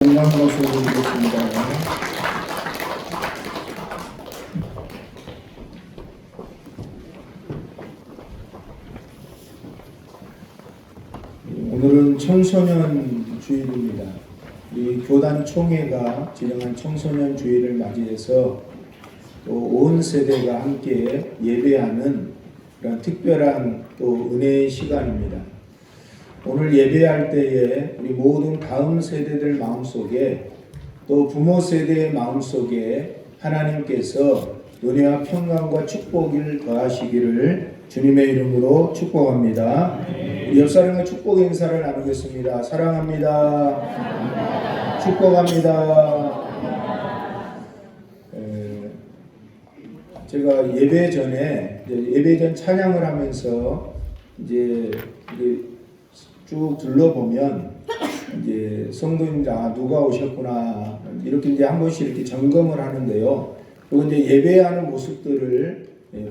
영광으로 소개드리겠습니다. 오늘은 청소년 주일입니다. 이 교단 총회가 진행한 청소년 주일을 맞이해서 또 온 세대가 함께 예배하는 그런 특별한 또 은혜의 시간입니다. 오늘 예배할 때에 우리 모든 다음 세대들 마음속에 또 부모 세대의 마음속에 하나님께서 은혜와 평강과 축복을 더하시기를 주님의 이름으로 축복합니다. 우리 옆 사람과 축복 인사를 나누겠습니다. 사랑합니다. 축복합니다. 제가 예배 전 찬양을 하면서 이제 쭉 둘러보면 이제 성도님들 누가 오셨구나 이렇게 이제 한 번씩 이렇게 점검을 하는데요. 그리고 이제 예배하는 모습들을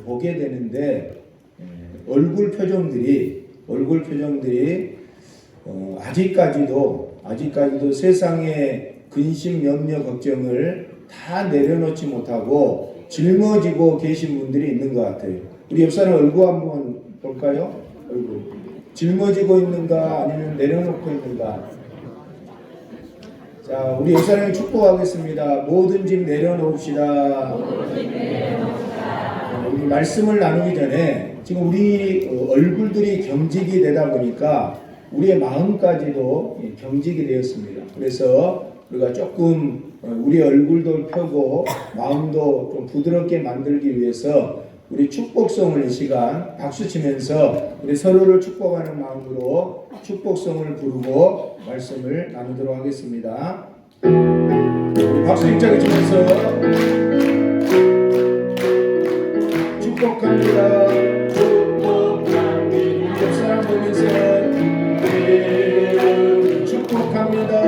보게 되는데 얼굴 표정들이 아직까지도 세상의 근심, 염려, 걱정을 다 내려놓지 못하고 짊어지고 계신 분들이 있는 것 같아요. 우리 옆 사람 얼굴 한번 볼까요? 얼굴. 짊어지고 있는가 아니면 내려놓고 있는가? 자, 우리 옆 사람이 축복하겠습니다. 모든 짐 내려놓읍시다. 우리 말씀을 나누기 전에 지금 우리 얼굴들이 경직이 되다 보니까 우리의 마음까지도 경직이 되었습니다. 그래서 우리가 조금 우리 얼굴도 펴고 마음도 좀 부드럽게 만들기 위해서 우리 축복송을 이 시간 박수치면서 우리 서로를 축복하는 마음으로 축복송을 부르고 말씀을 나누도록 하겠습니다. 박수 힘차게 치면서 축복합니다. 옆 사람 보면서 축복합니다.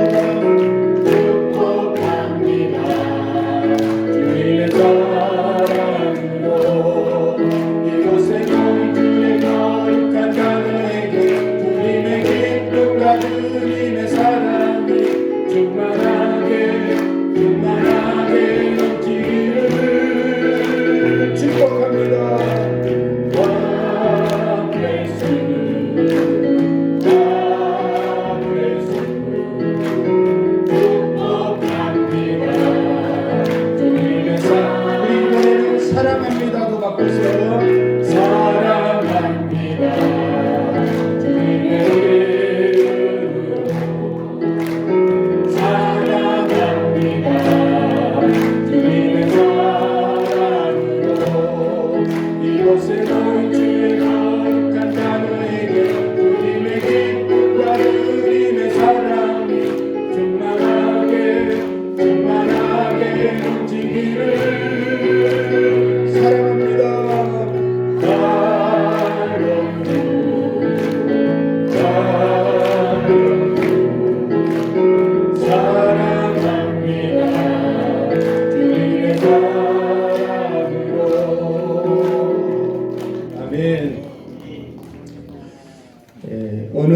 어느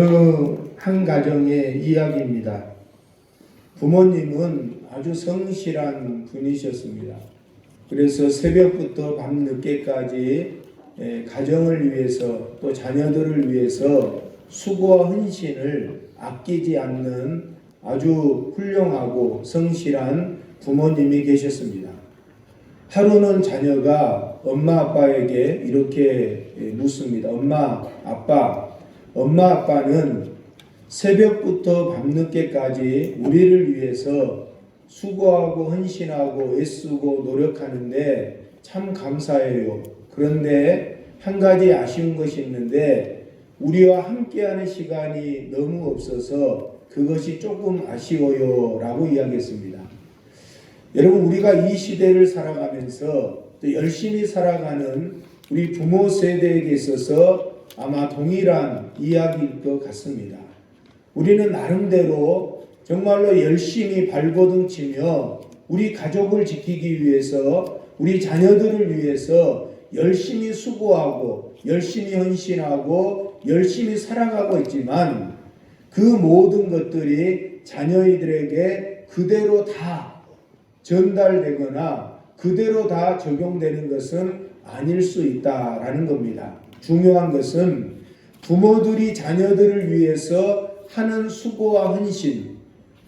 한 가정의 이야기입니다. 부모님은 아주 성실한 분이셨습니다. 그래서 새벽부터 밤늦게까지 가정을 위해서 또 자녀들을 위해서 수고와 헌신을 아끼지 않는 아주 훌륭하고 성실한 부모님이 계셨습니다. 하루는 자녀가 엄마 아빠에게 이렇게 묻습니다. 엄마 아빠는 새벽부터 밤늦게까지 우리를 위해서 수고하고 헌신하고 애쓰고 노력하는데 참 감사해요. 그런데 한 가지 아쉬운 것이 있는데 우리와 함께하는 시간이 너무 없어서 그것이 조금 아쉬워요 라고 이야기했습니다. 여러분, 우리가 이 시대를 살아가면서 또 열심히 살아가는 우리 부모 세대에게 있어서 아마 동일한 이야기일 것 같습니다. 우리는 나름대로 정말로 열심히 발버둥치며 우리 가족을 지키기 위해서 우리 자녀들을 위해서 열심히 수고하고 열심히 헌신하고 열심히 살아가고 있지만 그 모든 것들이 자녀들에게 그대로 다 전달되거나 그대로 다 적용되는 것은 아닐 수 있다라는 겁니다. 중요한 것은 부모들이 자녀들을 위해서 하는 수고와 헌신,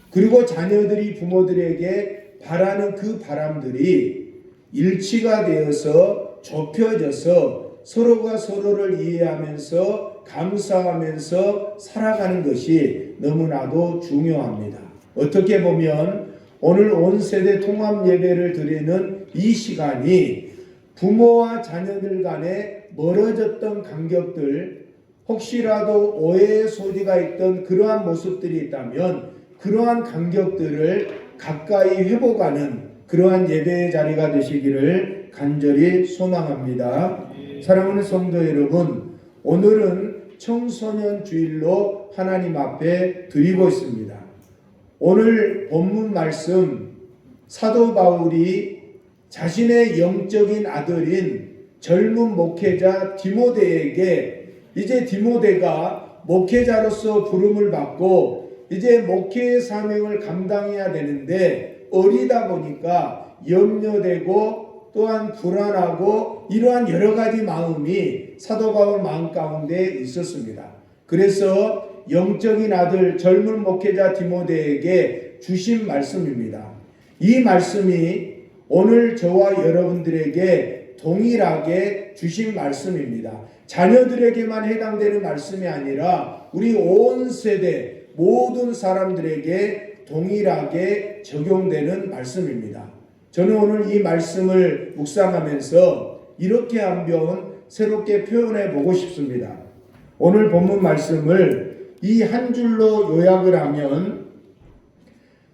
그리고 자녀들이 부모들에게 바라는 그 바람들이 일치가 되어서 좁혀져서 서로가 서로를 이해하면서 감사하면서 살아가는 것이 너무나도 중요합니다. 어떻게 보면 오늘 온 세대 통합 예배를 드리는 이 시간이 부모와 자녀들 간에 멀어졌던 간격들, 혹시라도 오해의 소지가 있던 그러한 모습들이 있다면 그러한 간격들을 가까이 회복하는 그러한 예배의 자리가 되시기를 간절히 소망합니다. 사랑하는 성도 여러분, 오늘은 청소년 주일로 하나님 앞에 드리고 있습니다. 오늘 본문 말씀, 사도 바울이 자신의 영적인 아들인 젊은 목회자 디모데에게, 이제 디모데가 목회자로서 부름을 받고 이제 목회의 사명을 감당해야 되는데 어리다 보니까 염려되고 또한 불안하고 이러한 여러 가지 마음이 사도 바울 마음 가운데 있었습니다. 그래서 영적인 아들 젊은 목회자 디모데에게 주신 말씀입니다. 이 말씀이 오늘 저와 여러분들에게 동일하게 주신 말씀입니다. 자녀들에게만 해당되는 말씀이 아니라 우리 온 세대 모든 사람들에게 동일하게 적용되는 말씀입니다. 저는 오늘 이 말씀을 묵상하면서 이렇게 한번 새롭게 표현해 보고 싶습니다. 오늘 본문 말씀을 이 한 줄로 요약을 하면,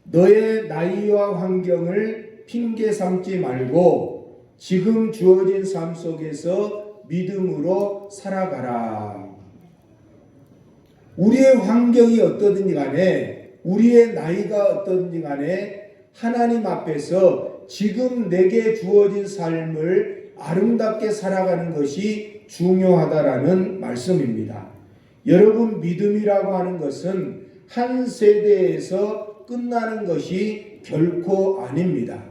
너의 나이와 환경을 핑계 삼지 말고 지금 주어진 삶 속에서 믿음으로 살아가라. 우리의 환경이 어떠든지 간에, 우리의 나이가 어떠든지 간에 하나님 앞에서 지금 내게 주어진 삶을 아름답게 살아가는 것이 중요하다라는 말씀입니다. 여러분, 믿음이라고 하는 것은 한 세대에서 끝나는 것이 결코 아닙니다.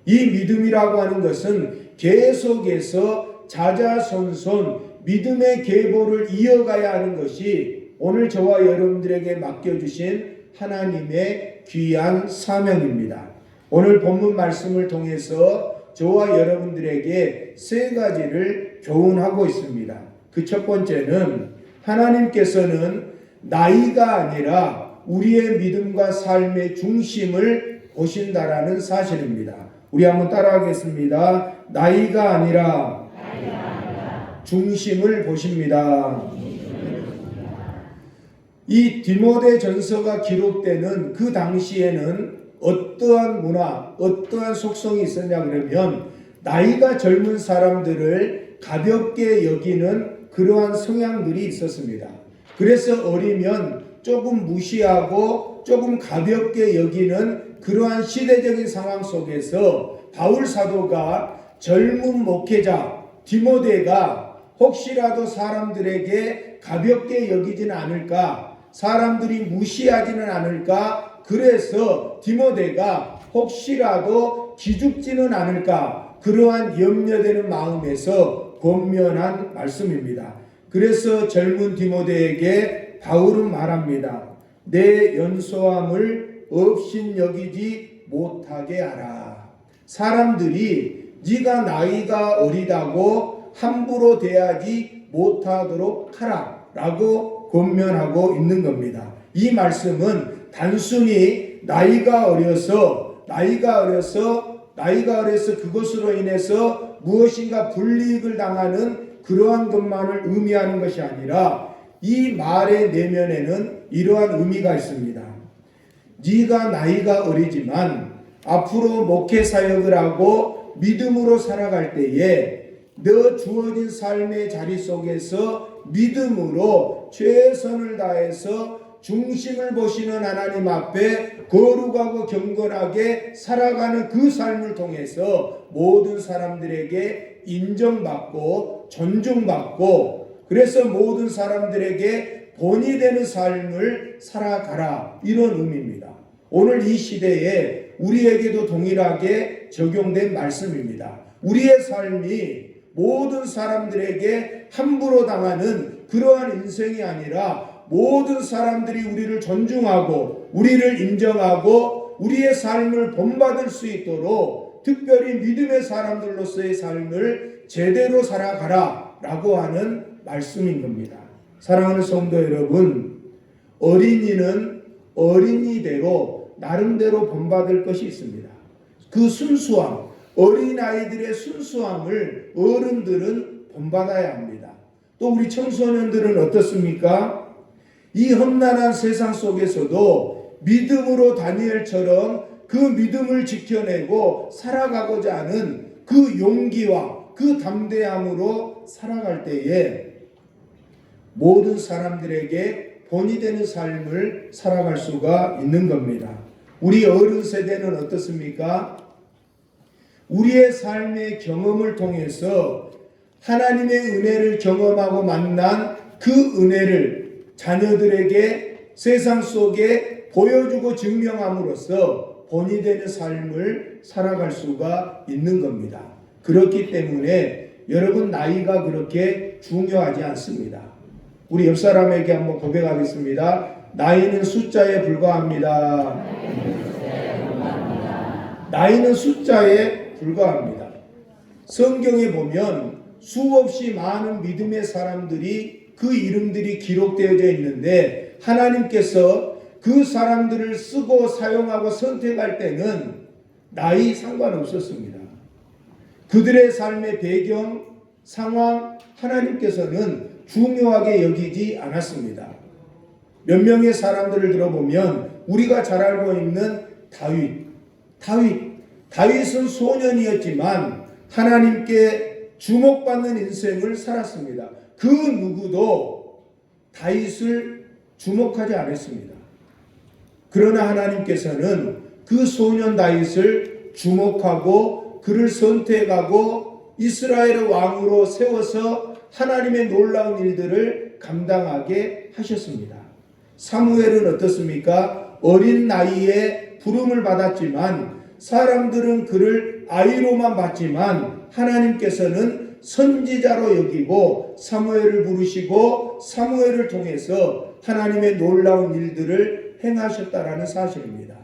이 믿음이라고 하는 것은 계속해서 자자손손 믿음의 계보를 이어가야 하는 것이 오늘 저와 여러분들에게 맡겨주신 하나님의 귀한 사명입니다. 오늘 본문 말씀을 통해서 저와 여러분들에게 세 가지를 교훈하고 있습니다. 그 첫 번째는 하나님께서는 나이가 아니라 우리의 믿음과 삶의 중심을 보신다라는 사실입니다. 우리 한번 따라하겠습니다. 나이가 아니라 중심을 보십니다. 이 디모데 전서가 기록되는 그 당시에는 어떠한 문화, 어떠한 속성이 있었냐 그러면 나이가 젊은 사람들을 가볍게 여기는 그러한 성향들이 있었습니다. 그래서 어리면 조금 무시하고 조금 가볍게 여기는 그러한 시대적인 상황 속에서 바울 사도가 젊은 목회자 디모데가 혹시라도 사람들에게 가볍게 여기지는 않을까, 사람들이 무시하지는 않을까, 그래서 디모데가 혹시라도 기죽지는 않을까, 그러한 염려되는 마음에서 권면한 말씀입니다. 그래서 젊은 디모데에게 바울은 말합니다. 내 연소함을 업신여기지 못하게 하라. 사람들이 네가 나이가 어리다고 함부로 대하지 못하도록 하라 라고 권면하고 있는 겁니다. 이 말씀은 단순히 나이가 어려서 그것으로 인해서 무엇인가 불이익을 당하는 그러한 것만을 의미하는 것이 아니라 이 말의 내면에는 이러한 의미가 있습니다. 네가 나이가 어리지만 앞으로 목회 사역을 하고 믿음으로 살아갈 때에 너 주어진 삶의 자리 속에서 믿음으로 최선을 다해서 중심을 보시는 하나님 앞에 거룩하고 경건하게 살아가는 그 삶을 통해서 모든 사람들에게 인정받고 존중받고, 그래서 모든 사람들에게 본이 되는 삶을 살아가라, 이런 의미입니다. 오늘 이 시대에 우리에게도 동일하게 적용된 말씀입니다. 우리의 삶이 모든 사람들에게 함부로 당하는 그러한 인생이 아니라 모든 사람들이 우리를 존중하고 우리를 인정하고 우리의 삶을 본받을 수 있도록 특별히 믿음의 사람들로서의 삶을 제대로 살아가라 라고 하는 말씀인 겁니다. 사랑하는 성도 여러분, 어린이는 어린이대로 나름대로 본받을 것이 있습니다. 그 순수함, 어린아이들의 순수함을 어른들은 본받아야 합니다. 또 우리 청소년들은 어떻습니까? 이 험난한 세상 속에서도 믿음으로 다니엘처럼 그 믿음을 지켜내고 살아가고자 하는 그 용기와 그 담대함으로 살아갈 때에 모든 사람들에게 본이 되는 삶을 살아갈 수가 있는 겁니다. 우리 어른 세대는 어떻습니까? 우리의 삶의 경험을 통해서 하나님의 은혜를 경험하고 만난 그 은혜를 자녀들에게 세상 속에 보여주고 증명함으로써 본이 되는 삶을 살아갈 수가 있는 겁니다. 그렇기 때문에 여러분 나이가 그렇게 중요하지 않습니다. 우리 옆 사람에게 한번 고백하겠습니다. 나이는 숫자에 불과합니다. 나이는 숫자에 불과합니다. 성경에 보면 수없이 많은 믿음의 사람들이 그 이름들이 기록되어져 있는데 하나님께서 그 사람들을 쓰고 사용하고 선택할 때는 나이 상관없었습니다. 그들의 삶의 배경, 상황 하나님께서는 중요하게 여기지 않았습니다. 몇 명의 사람들을 들어보면 우리가 잘 알고 있는 다윗은 소년이었지만 하나님께 주목받는 인생을 살았습니다. 그 누구도 다윗을 주목하지 않았습니다. 그러나 하나님께서는 그 소년 다윗을 주목하고 그를 선택하고 이스라엘의 왕으로 세워서 하나님의 놀라운 일들을 감당하게 하셨습니다. 사무엘은 어떻습니까? 어린 나이에 부름을 받았지만 사람들은 그를 아이로만 봤지만 하나님께서는 선지자로 여기고 사무엘을 부르시고 사무엘을 통해서 하나님의 놀라운 일들을 행하셨다라는 사실입니다.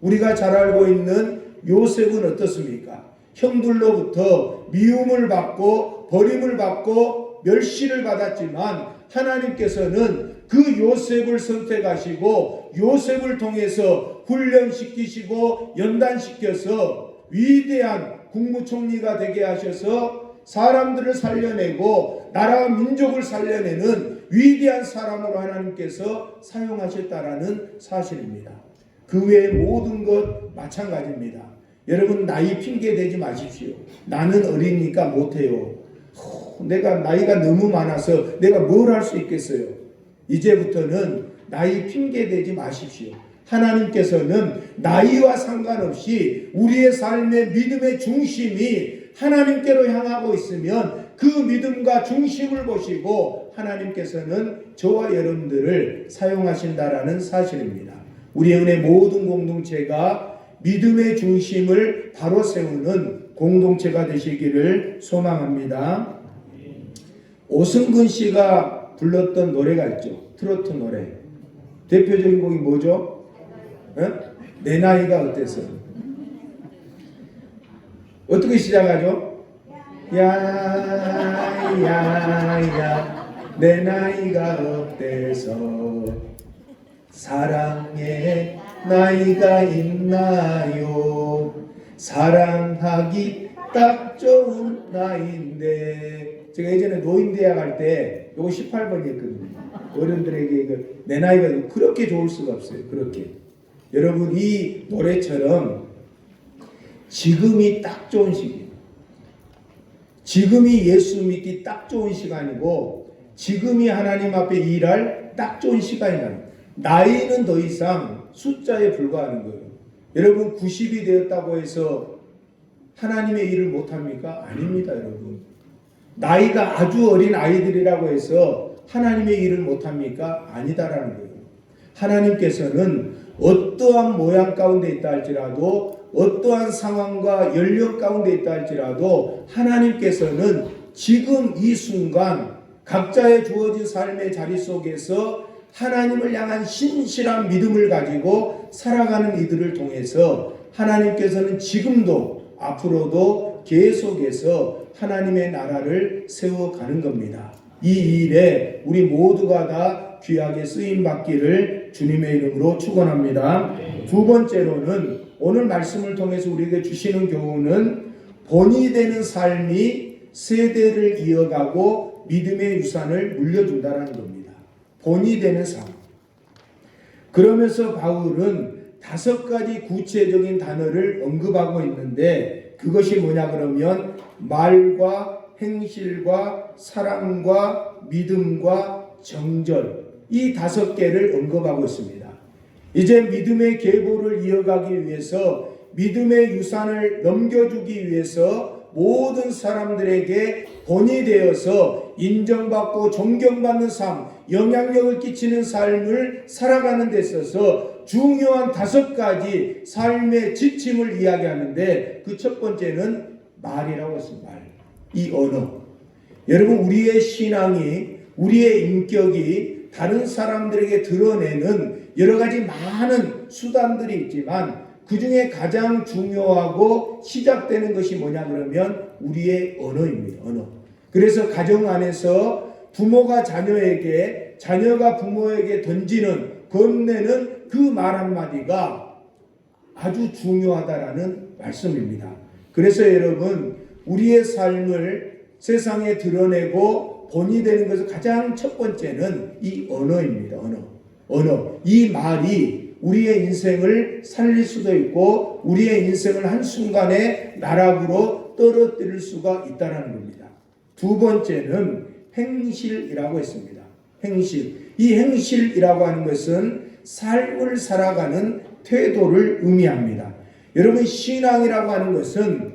우리가 잘 알고 있는 요셉은 어떻습니까? 형들로부터 미움을 받고 버림을 받고 멸시를 받았지만 하나님께서는 그 요셉을 선택하시고 요셉을 통해서 훈련시키시고 연단시켜서 위대한 국무총리가 되게 하셔서 사람들을 살려내고 나라와 민족을 살려내는 위대한 사람으로 하나님께서 사용하셨다라는 사실입니다. 그 외의 모든 것 마찬가지입니다. 여러분 나이 핑계 대지 마십시오. 나는 어리니까 못해요. 내가 나이가 너무 많아서 내가 뭘 할 수 있겠어요. 이제부터는 나이 핑계 대지 마십시오. 하나님께서는 나이와 상관없이 우리의 삶의 믿음의 중심이 하나님께로 향하고 있으면 그 믿음과 중심을 보시고 하나님께서는 저와 여러분들을 사용하신다라는 사실입니다. 우리의 은혜 모든 공동체가 믿음의 중심을 바로 세우는 공동체가 되시기를 소망합니다. 오승근 씨가 불렀던 노래가 있죠. 트로트 노래. 대표적인 곡이 뭐죠? 내 나이가 어때서? 어떻게 시작하죠? 야야야 내 나이가 어때서 사랑의 나이가 있나요? 사랑하기 딱 좋은 나이인데 제가 예전에 노인대학 갈 때 요거 18번이었거든요. 어른들에게 내 나이가 그렇게 좋을 수가 없어요. 그렇게 여러분 이 노래처럼 지금이 딱 좋은 시기예요. 지금이 예수 믿기 딱 좋은 시간이고 지금이 하나님 앞에 일할 딱 좋은 시간이다. 나이는 더 이상 숫자에 불과하는 거예요. 여러분 90이 되었다고 해서 하나님의 일을 못합니까? 아닙니다. 여러분 나이가 아주 어린 아이들이라고 해서 하나님의 일을 못합니까? 아니다라는 거예요. 하나님께서는 어떠한 모양 가운데 있다 할지라도 어떠한 상황과 연령 가운데 있다 할지라도 하나님께서는 지금 이 순간 각자의 주어진 삶의 자리 속에서 하나님을 향한 신실한 믿음을 가지고 살아가는 이들을 통해서 하나님께서는 지금도 앞으로도 계속해서 하나님의 나라를 세워가는 겁니다. 이 일에 우리 모두가 다 귀하게 쓰임받기를 주님의 이름으로 축원합니다. 두 번째로는 오늘 말씀을 통해서 우리에게 주시는 교훈은 본이 되는 삶이 세대를 이어가고 믿음의 유산을 물려준다는 겁니다. 본이 되는 삶. 그러면서 바울은 5가지 구체적인 단어를 언급하고 있는데 그것이 뭐냐 그러면 말과 행실과 사랑과 믿음과 정절 이 5개를 언급하고 있습니다. 이제 믿음의 계보를 이어가기 위해서 믿음의 유산을 넘겨주기 위해서 모든 사람들에게 본이 되어서 인정받고 존경받는 삶, 영향력을 끼치는 삶을 살아가는 데 있어서 중요한 5가지 삶의 지침을 이야기하는데 그 첫 번째는 말이라고 했습니다. 말. 이 언어. 여러분 우리의 신앙이 우리의 인격이 다른 사람들에게 드러내는 여러 가지 많은 수단들이 있지만 그 중에 가장 중요하고 시작되는 것이 뭐냐 그러면 우리의 언어입니다. 언어. 그래서 가정 안에서 부모가 자녀에게 자녀가 부모에게 던지는 건네는 그 말 한마디가 아주 중요하다라는 말씀입니다. 그래서 여러분 우리의 삶을 세상에 드러내고 본이 되는 것은 가장 첫 번째는 이 언어입니다. 언어. 이 말이 우리의 인생을 살릴 수도 있고 우리의 인생을 한순간에 나락으로 떨어뜨릴 수가 있다는 겁니다. 두 번째는 행실이라고 했습니다. 행실. 이 행실이라고 하는 것은 삶을 살아가는 태도를 의미합니다. 여러분 신앙이라고 하는 것은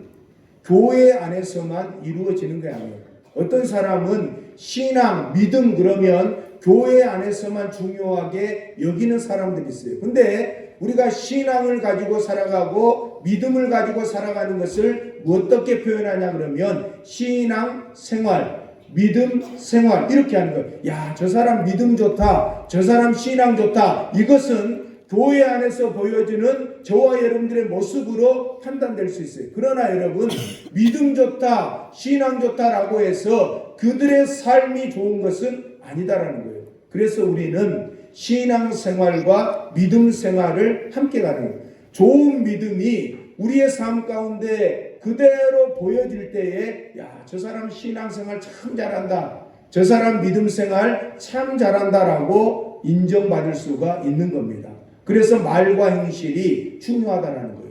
교회 안에서만 이루어지는 게 아니에요. 어떤 사람은 신앙, 믿음 그러면 교회 안에서만 중요하게 여기는 사람들이 있어요. 근데 우리가 신앙을 가지고 살아가고 믿음을 가지고 살아가는 것을 어떻게 표현하냐 그러면 신앙 생활, 믿음 생활 이렇게 하는 거예요. 야, 저 사람 믿음 좋다. 저 사람 신앙 좋다. 이것은 교회 안에서 보여주는 저와 여러분들의 모습으로 판단될 수 있어요. 그러나 여러분 믿음 좋다, 신앙 좋다라고 해서 그들의 삶이 좋은 것은 아니다라는 거예요. 그래서 우리는 신앙생활과 믿음 생활을 함께 가는 거예요. 좋은 믿음이 우리의 삶 가운데 그대로 보여질 때에 야, 저 사람 신앙생활 참 잘한다. 저 사람 믿음생활 참 잘한다라고 인정받을 수가 있는 겁니다. 그래서 말과 행실이 중요하다는 거예요.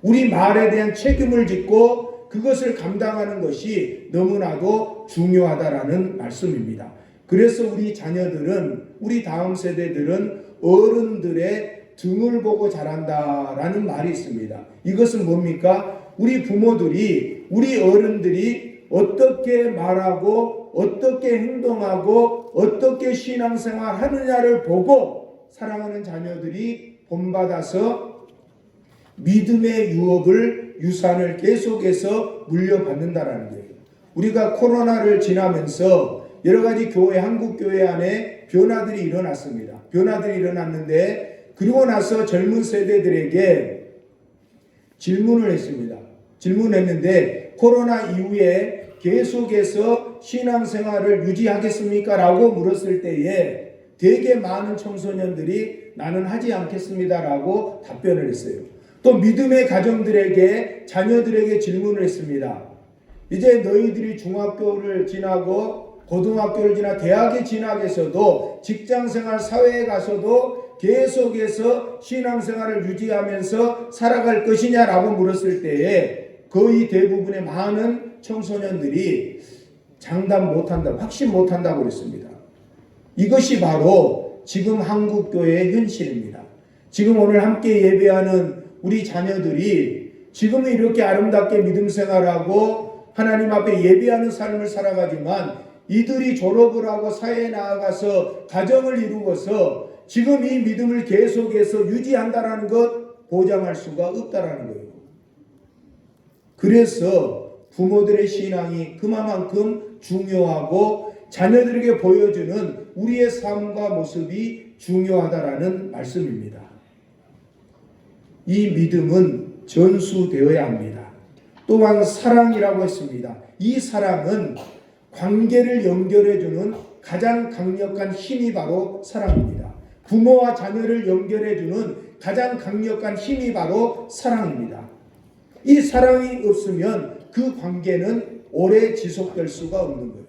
우리 말에 대한 책임을 짓고 그것을 감당하는 것이 너무나도 중요하다라는 말씀입니다. 그래서 우리 자녀들은 우리 다음 세대들은 어른들의 등을 보고 자란다라는 말이 있습니다. 이것은 뭡니까? 우리 부모들이 우리 어른들이 어떻게 말하고 어떻게 행동하고 어떻게 신앙생활 하느냐를 보고 사랑하는 자녀들이 본받아서 믿음의 유업을 유산을 계속해서 물려받는다라는 거예요. 우리가 코로나를 지나면서 여러 가지 교회, 한국 교회 안에 변화들이 일어났습니다. 변화들이 일어났는데 그리고 나서 젊은 세대들에게 질문을 했습니다. 질문했는데 코로나 이후에 계속해서 신앙생활을 유지하겠습니까? 라고 물었을 때에 되게 많은 청소년들이 나는 하지 않겠습니다 라고 답변을 했어요. 또 믿음의 가정들에게 자녀들에게 질문을 했습니다. 이제 너희들이 중학교를 지나고 고등학교를 지나 대학에 진학해서도 직장생활 사회에 가서도 계속해서 신앙생활을 유지하면서 살아갈 것이냐라고 물었을 때에 거의 대부분의 많은 청소년들이 장담 못한다, 확신 못한다고 그랬습니다. 이것이 바로 지금 한국교회의 현실입니다. 지금 오늘 함께 예배하는 우리 자녀들이 지금은 이렇게 아름답게 믿음 생활하고 하나님 앞에 예배하는 삶을 살아가지만 이들이 졸업을 하고 사회에 나아가서 가정을 이루고서 지금 이 믿음을 계속해서 유지한다라는 것 보장할 수가 없다라는 거예요. 그래서 부모들의 신앙이 그만큼 중요하고 자녀들에게 보여주는 우리의 삶과 모습이 중요하다라는 말씀입니다. 이 믿음은 전수되어야 합니다. 또한 사랑이라고 했습니다. 이 사랑은 관계를 연결해주는 가장 강력한 힘이 바로 사랑입니다. 부모와 자녀를 연결해주는 가장 강력한 힘이 바로 사랑입니다. 이 사랑이 없으면 그 관계는 오래 지속될 수가 없는 거예요.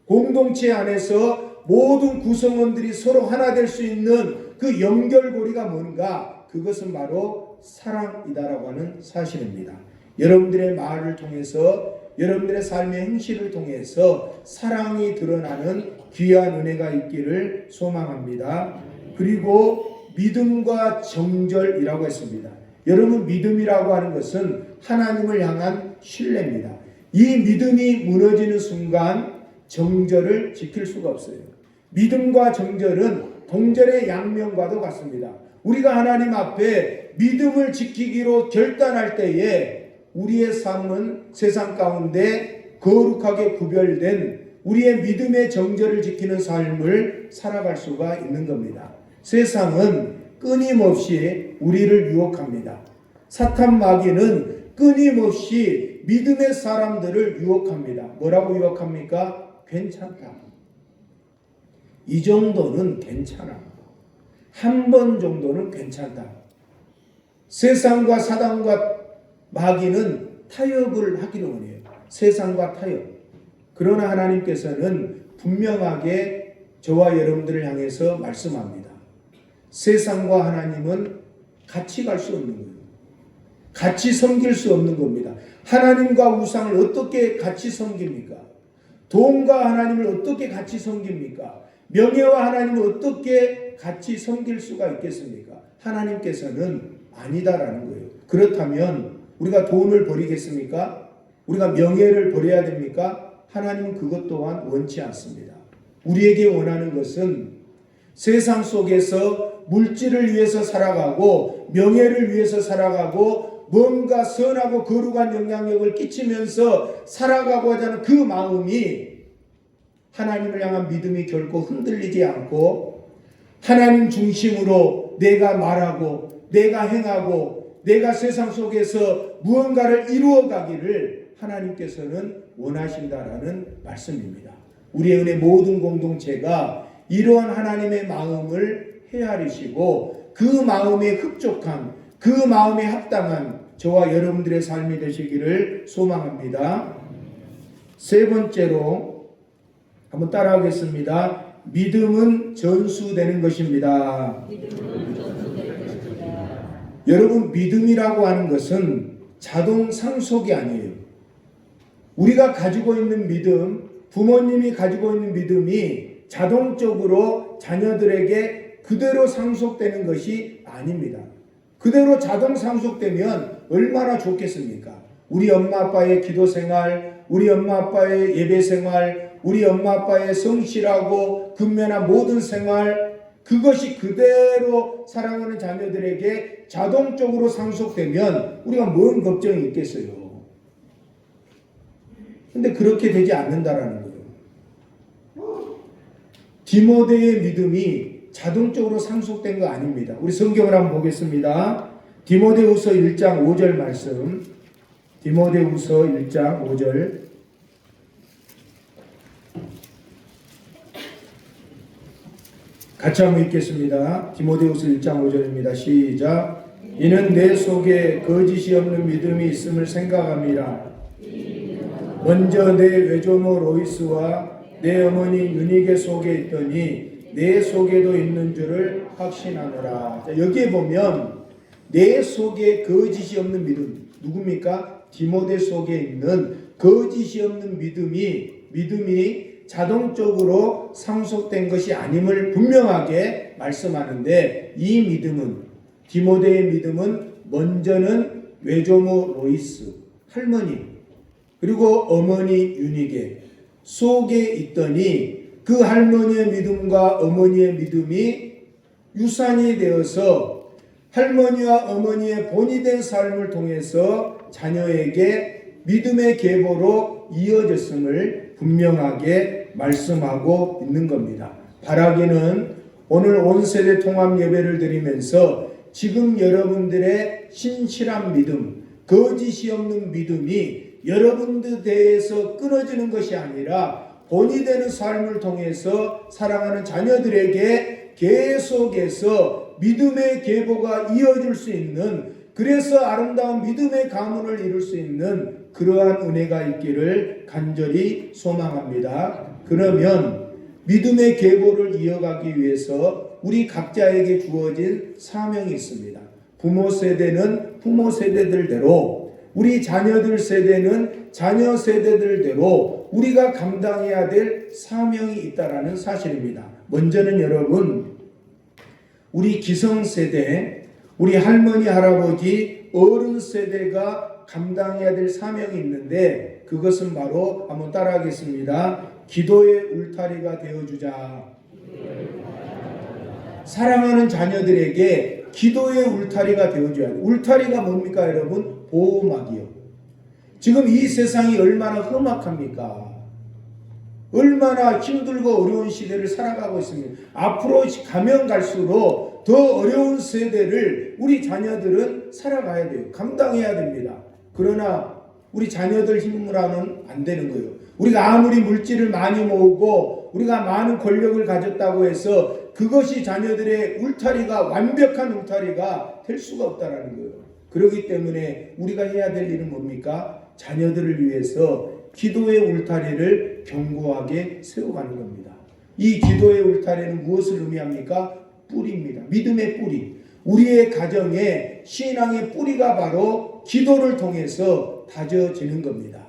공동체 안에서 모든 구성원들이 서로 하나 될 수 있는 그 연결고리가 뭔가, 그것은 바로 사랑이다라고 하는 사실입니다. 여러분들의 말을 통해서, 여러분들의 삶의 행실을 통해서 사랑이 드러나는 귀한 은혜가 있기를 소망합니다. 그리고 믿음과 정절이라고 했습니다. 여러분, 믿음이라고 하는 것은 하나님을 향한 신뢰입니다. 이 믿음이 무너지는 순간 정절을 지킬 수가 없어요. 믿음과 정절은 동절의 양면과도 같습니다. 우리가 하나님 앞에 믿음을 지키기로 결단할 때에 우리의 삶은 세상 가운데 거룩하게 구별된 우리의 믿음의 정절을 지키는 삶을 살아갈 수가 있는 겁니다. 세상은 끊임없이 우리를 유혹합니다. 사탄 마귀는 끊임없이 믿음의 사람들을 유혹합니다. 뭐라고 유혹합니까? 괜찮다. 이 정도는 괜찮아. 한 번 정도는 괜찮다. 세상과 사단과 마귀는 타협을 하기를 원해요. 세상과 타협. 그러나 하나님께서는 분명하게 저와 여러분들을 향해서 말씀합니다. 세상과 하나님은 같이 갈 수 없는 거예요. 같이 섬길 수 없는 겁니다. 하나님과 우상을 어떻게 같이 섬깁니까? 돈과 하나님을 어떻게 같이 섬깁니까? 명예와 하나님을 어떻게 같이 섬길 수가 있겠습니까? 하나님께서는 아니다라는 거예요. 그렇다면 우리가 돈을 버리겠습니까? 우리가 명예를 버려야 됩니까? 하나님은 그것 또한 원치 않습니다. 우리에게 원하는 것은 세상 속에서 물질을 위해서 살아가고 명예를 위해서 살아가고 뭔가 선하고 거룩한 영향력을 끼치면서 살아가고자 하는 그 마음이 하나님을 향한 믿음이 결코 흔들리지 않고 하나님 중심으로 내가 말하고 내가 행하고 내가 세상 속에서 무언가를 이루어가기를 하나님께서는 원하신다라는 말씀입니다. 우리의 은혜 모든 공동체가 이러한 하나님의 마음을 헤아리시고 그 마음에 흡족한, 그 마음에 합당한 저와 여러분들의 삶이 되시기를 소망합니다. 세 번째로 한번 따라하겠습니다. 믿음은 전수되는 것입니다. 여러분, 믿음이라고 하는 것은 자동 상속이 아니에요. 우리가 가지고 있는 믿음, 부모님이 가지고 있는 믿음이 자동적으로 자녀들에게 그대로 상속되는 것이 아닙니다. 그대로 자동 상속되면 얼마나 좋겠습니까? 우리 엄마 아빠의 기도 생활, 우리 엄마 아빠의 예배 생활, 우리 엄마 아빠의 성실하고 근면한 모든 생활, 그것이 그대로 사랑하는 자녀들에게 자동적으로 상속되면 우리가 뭔 걱정이 있겠어요? 근데 그렇게 되지 않는다라는 거예요. 디모데의 믿음이 자동적으로 상속된 거 아닙니다. 우리 성경을 한번 보겠습니다. 디모데후서 1장 5절 말씀. 디모데후서 1장 5절. 같이 한번 읽겠습니다. 디모데후서 1장 5절입니다. 시작. 이는 내 속에 거짓이 없는 믿음이 있음을 생각합니다. 먼저 내 외조모 로이스와 내 어머니 유니게 속에 있더니 내 속에도 있는 줄을 확신하노라. 자, 여기에 보면 내 속에 거짓이 없는 믿음, 누굽니까? 디모데 속에 있는 거짓이 없는 믿음이 자동적으로 상속된 것이 아님을 분명하게 말씀하는데, 이 믿음은, 디모데의 믿음은 먼저는 외조모 로이스, 할머니, 그리고 어머니 유니게 속에 있더니 그 할머니의 믿음과 어머니의 믿음이 유산이 되어서 할머니와 어머니의 본이 된 삶을 통해서 자녀에게 믿음의 계보로 이어졌음을 분명하게 말씀하고 있는 겁니다. 바라기는 오늘 온 세대 통합 예배를 드리면서 지금 여러분들의 신실한 믿음, 거짓이 없는 믿음이 여러분들 대해서 끊어지는 것이 아니라 본이 되는 삶을 통해서 사랑하는 자녀들에게 계속해서 믿음의 계보가 이어질 수 있는, 그래서 아름다운 믿음의 가문을 이룰 수 있는 그러한 은혜가 있기를 간절히 소망합니다. 그러면 믿음의 계보를 이어가기 위해서 우리 각자에게 주어진 사명이 있습니다. 부모 세대는 부모 세대들대로, 우리 자녀들 세대는 자녀 세대들대로 우리가 감당해야 될 사명이 있다라는 사실입니다. 먼저는 여러분, 우리 기성세대, 우리 할머니, 할아버지, 어른 세대가 감당해야 될 사명이 있는데, 그것은 바로 한번 따라하겠습니다. 기도의 울타리가 되어주자. 사랑하는 자녀들에게 기도의 울타리가 되어줘야 돼요. 울타리가 뭡니까 여러분? 보호막이요. 지금 이 세상이 얼마나 험악합니까? 얼마나 힘들고 어려운 시대를 살아가고 있습니다. 앞으로 가면 갈수록 더 어려운 세대를 우리 자녀들은 살아가야 돼요. 감당해야 됩니다. 그러나 우리 자녀들 힘으로는 안 되는 거예요. 우리가 아무리 물질을 많이 모으고 우리가 많은 권력을 가졌다고 해서 그것이 자녀들의 울타리가, 완벽한 울타리가 될 수가 없다라는 거예요. 그렇기 때문에 우리가 해야 될 일은 뭡니까? 자녀들을 위해서 기도의 울타리를 견고하게 세워가는 겁니다. 이 기도의 울타리는 무엇을 의미합니까? 뿌리입니다. 믿음의 뿌리. 우리의 가정의 신앙의 뿌리가 바로 기도를 통해서 다져지는 겁니다.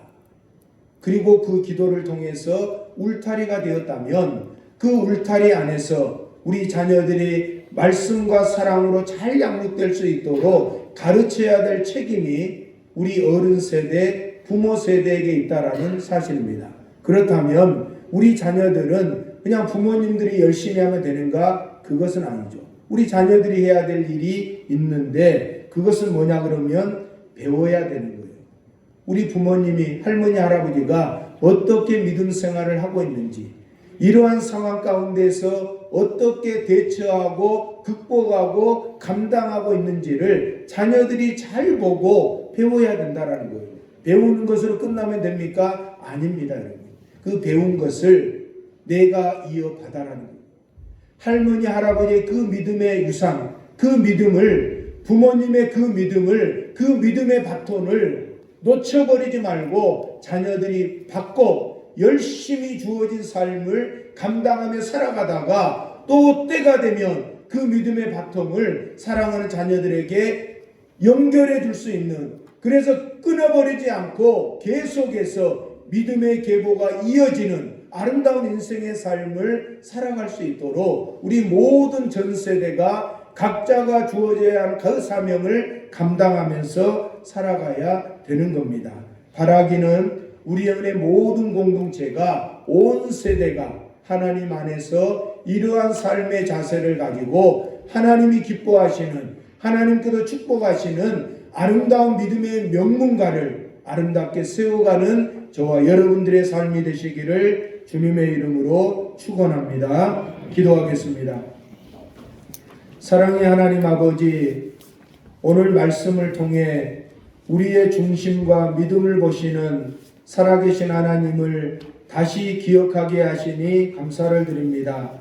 그리고 그 기도를 통해서 울타리가 되었다면 그 울타리 안에서 우리 자녀들이 말씀과 사랑으로 잘 양육될 수 있도록 가르쳐야 될 책임이 우리 어른 세대, 부모 세대에게 있다라는 사실입니다. 그렇다면 우리 자녀들은 그냥 부모님들이 열심히 하면 되는가? 그것은 아니죠. 우리 자녀들이 해야 될 일이 있는데 그것은 뭐냐 그러면 배워야 되는 거예요. 우리 부모님이, 할머니, 할아버지가 어떻게 믿음 생활을 하고 있는지, 이러한 상황 가운데서 어떻게 대처하고 극복하고 감당하고 있는지를 자녀들이 잘 보고 배워야 된다는 거예요. 배우는 것으로 끝나면 됩니까? 아닙니다, 여러분. 그 배운 것을 내가 이어받아라는 거예요. 할머니, 할아버지의 그 믿음의 유산, 그 믿음을, 부모님의 그 믿음을, 그 믿음의 바톤을 놓쳐버리지 말고 자녀들이 받고 열심히 주어진 삶을 감당하며 살아가다가 또 때가 되면 그 믿음의 바통을 사랑하는 자녀들에게 연결해 줄 수 있는, 그래서 끊어버리지 않고 계속해서 믿음의 계보가 이어지는 아름다운 인생의 삶을 살아갈 수 있도록 우리 모든 전 세대가 각자가 주어져야 할 그 사명을 감당하면서 살아가야 되는 겁니다. 바라기는 우리 영혼의 모든 공동체가, 온 세대가 하나님 안에서 이러한 삶의 자세를 가지고 하나님이 기뻐하시는, 하나님께서 축복하시는 아름다운 믿음의 명문가를 아름답게 세워가는 저와 여러분들의 삶이 되시기를 주님의 이름으로 축원합니다. 기도하겠습니다. 사랑의 하나님 아버지, 오늘 말씀을 통해 우리의 중심과 믿음을 보시는 살아계신 하나님을 다시 기억하게 하시니 감사를 드립니다.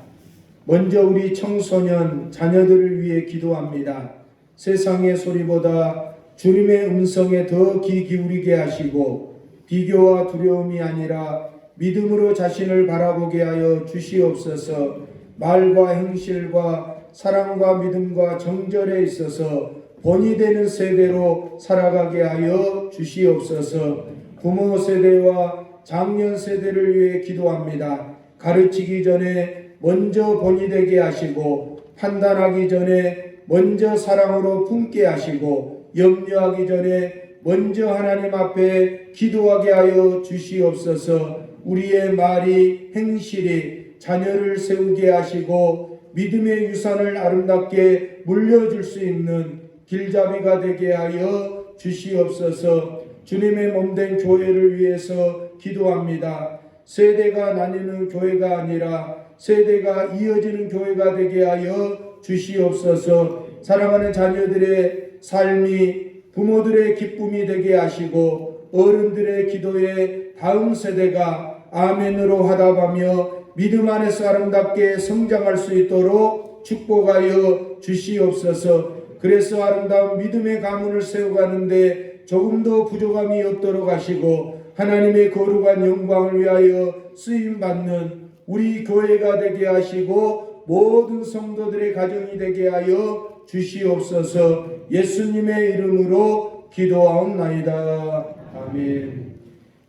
먼저 우리 청소년 자녀들을 위해 기도합니다. 세상의 소리보다 주님의 음성에 더 귀 기울이게 하시고 비교와 두려움이 아니라 믿음으로 자신을 바라보게 하여 주시옵소서. 말과 행실과 사랑과 믿음과 정절에 있어서 본이 되는 세대로 살아가게 하여 주시옵소서. 부모 세대와 장년 세대를 위해 기도합니다. 가르치기 전에 먼저 본이 되게 하시고 판단하기 전에 먼저 사랑으로 품게 하시고 염려하기 전에 먼저 하나님 앞에 기도하게 하여 주시옵소서. 우리의 말이, 행실이 자녀를 세우게 하시고 믿음의 유산을 아름답게 물려줄 수 있는 길잡이가 되게 하여 주시옵소서. 주님의 몸된 교회를 위해서 기도합니다. 세대가 나뉘는 교회가 아니라 세대가 이어지는 교회가 되게 하여 주시옵소서. 사랑하는 자녀들의 삶이 부모들의 기쁨이 되게 하시고 어른들의 기도에 다음 세대가 아멘으로 화답하며 믿음 안에서 아름답게 성장할 수 있도록 축복하여 주시옵소서. 그래서 아름다운 믿음의 가문을 세워가는데 조금도 부족함이 없도록 하시고 하나님의 거룩한 영광을 위하여 쓰임받는 우리 교회가 되게 하시고 모든 성도들의 가정이 되게 하여 주시옵소서. 예수님의 이름으로 기도하옵나이다. 아멘.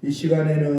이 시간에는